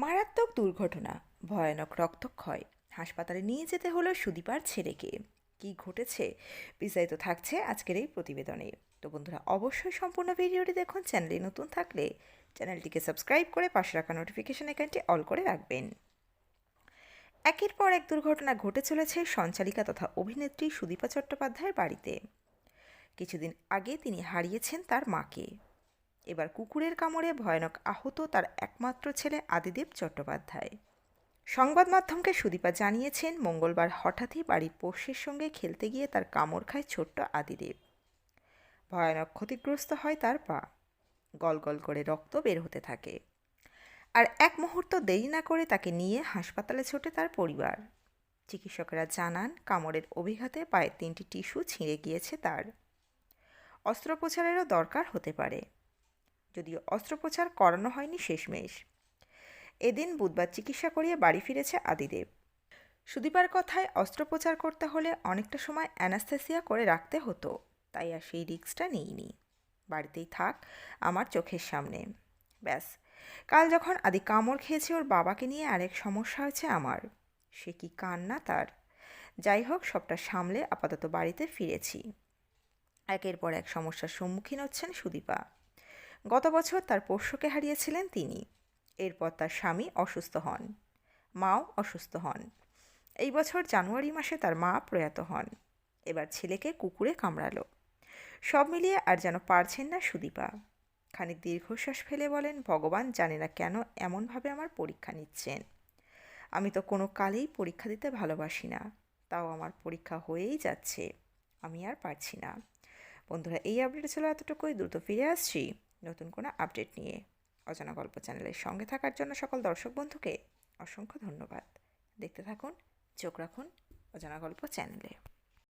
মারাত্মক দুর্ঘটনা, ভয়ানক রক্তক্ষয়, হাসপাতালে নিয়ে যেতে হলো সুদীপার ছেলেকে। কি ঘটেছে বিস্তারিত থাকছে আজকের এই প্রতিবেদনে। তো বন্ধুরা, অবশ্যই সম্পূর্ণ ভিডিওটি দেখুন। চ্যানেলে নতুন থাকলে চ্যানেলটিকে সাবস্ক্রাইব করে পাশে রাখা নোটিফিকেশন আইকনটি অল করে রাখবেন। একের পর এক দুর্ঘটনা ঘটে চলেছে সঞ্চালিকা তথা অভিনেত্রী সুদীপা চট্টোপাধ্যায়ের বাড়িতে। কিছুদিন আগে তিনি হারিয়েছেন তার মাকে। এবার কুকুরের কামড়ে ভয়ানক আহত তার একমাত্র ছেলে আদিদেব চট্টোপাধ্যায়। সংবাদ মাধ্যমকে সুদীপা জানিয়েছেন, মঙ্গলবার হঠাৎই বাড়ির পোষ্যের সঙ্গে খেলতে গিয়ে তার কামড় খায় ছোট্ট আদিদেব। ভয়ানক ক্ষতিগ্রস্ত হয় তার পা, গল গল করে রক্ত বের হতে থাকে। আর এক মুহূর্ত দেরি না করে তাকে নিয়ে হাসপাতালে ছোটে তার পরিবার। চিকিৎসকেরা জানান, কামড়ের অভিঘাতে পায়ের 3টি টিস্যু ছিঁড়ে গিয়েছে তার। অস্ত্রোপচারেরও দরকার হতে পারে, যদিও অস্ত্রোপচার করানো হয়নি শেষমেশ। এদিন বুধবার চিকিৎসা করিয়ে বাড়ি ফিরেছে আদিদেব। সুদীপার কথায়, অস্ত্রোপচার করতে হলে অনেকটা সময় অ্যানাস্থেসিয়া করে রাখতে হতো, তাই আর সেই রিস্কটা নিইনি। বাড়িতেই থাক, আমার চোখের সামনে। ব্যাস, কাল যখন আদি কামড় খেয়েছে ওর বাবাকে নিয়ে আরেক সমস্যা হয়েছে আমার। সে কি কান্না তার! যাই হোক, সবটা সামলে আপাতত বাড়িতে ফিরেছি। একের পর এক সমস্যার সম্মুখীন হচ্ছেন সুদীপা। গত বছর তার পোষ্যকে হারিয়েছিলেন তিনি। এরপর তার স্বামী অসুস্থ হন, মাও অসুস্থ হন। এই বছর জানুয়ারি মাসে তার মা প্রয়াত হন। এবার ছেলেকে কুকুরে কামড়ালো। সব মিলিয়ে আর যেন পারছেন না সুদীপা। খানিক দীর্ঘশ্বাস ফেলে বলেন, ভগবান জানে না কেন এমনভাবে আমার পরীক্ষা নিচ্ছেন। আমি তো কোনো কালেই পরীক্ষা দিতে ভালোবাসি না, তাও আমার পরীক্ষা হয়েই যাচ্ছে। আমি আর পারছি না। বন্ধুরা, এই আপডেট ছিল এতটুকুই। দ্রুত ফিরে আসছি নতুন কোনো আপডেট নিয়ে। অজানা গল্প চ্যানেলের সঙ্গে থাকার জন্য সকল দর্শক বন্ধুকে অসংখ্য ধন্যবাদ। দেখতে থাকুন, চোখ রাখুন অজানা গল্প চ্যানেলে।